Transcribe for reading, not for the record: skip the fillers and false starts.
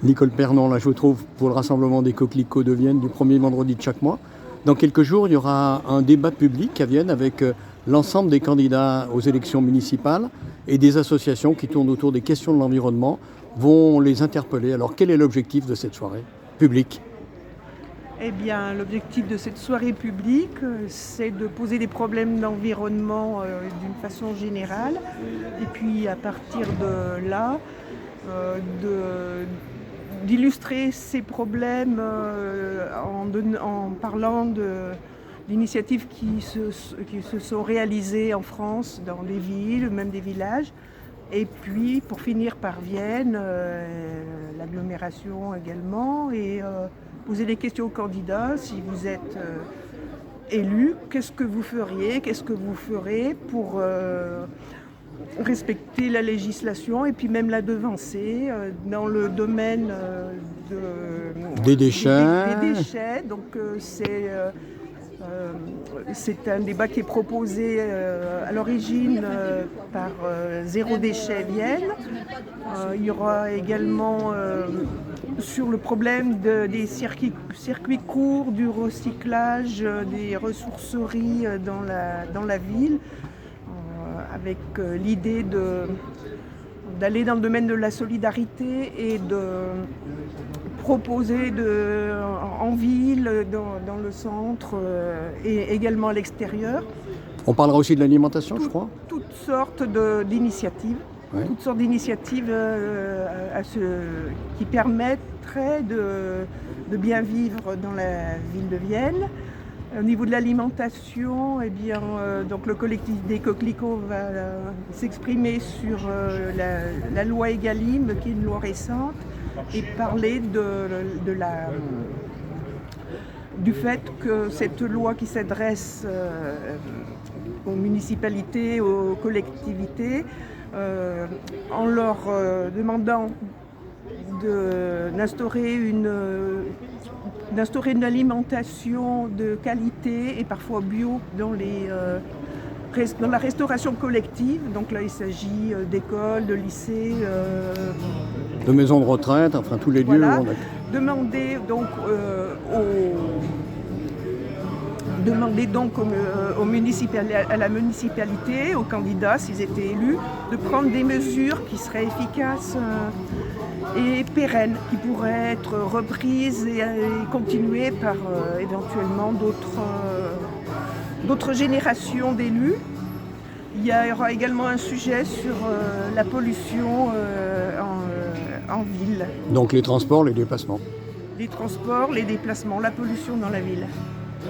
Nicole Pernon, là je vous trouve pour le rassemblement des coquelicots de Vienne du premier vendredi de chaque mois. Dans quelques jours, il y aura un débat public à Vienne avec l'ensemble des candidats aux élections municipales et des associations qui tournent autour des questions de l'environnement vont les interpeller. Alors quel est l'objectif de cette soirée publique ? Eh bien, l'objectif de cette soirée publique, c'est de poser des problèmes d'environnement d'une façon générale. Et puis, à partir de là, d'illustrer ces problèmes en parlant d'initiatives qui se sont réalisées en France, dans des villes, même des villages. Et puis, pour finir par Vienne, l'agglomération également, et poser des questions aux candidats. Si vous êtes élu, qu'est-ce que vous feriez, qu'est-ce que vous ferez pour respecter la législation et puis même la devancer dans le domaine des déchets. Des déchets. Donc c'est un débat qui est proposé à l'origine par Zéro Déchet Vienne. Il y aura également sur le problème des circuits courts, du recyclage, des ressourceries dans la ville, avec l'idée d'aller dans le domaine de la solidarité et de proposer en ville, dans le centre et également à l'extérieur. On parlera aussi de l'alimentation, je crois. Toutes sortes d'initiatives. Ouais. Toutes sortes d'initiatives qui permettraient de bien vivre dans la ville de Vienne. Au niveau de l'alimentation, eh bien, donc le collectif des coquelicots va s'exprimer sur la loi Egalim, qui est une loi récente, et parler du fait que cette loi qui s'adresse aux municipalités, aux collectivités, en leur demandant d'instaurer une alimentation de qualité et parfois bio dans la restauration collective. Donc là, il s'agit d'écoles, de lycées, de maisons de retraite, enfin tous les lieux. Voilà. Demander donc à la municipalité, aux candidats, s'ils étaient élus, de prendre des mesures qui seraient efficaces et pérennes, qui pourraient être reprises et continuées par éventuellement d'autres générations d'élus. Il y aura également un sujet sur la pollution en ville. Donc les transports, les déplacements. Les transports, les déplacements, la pollution dans la ville.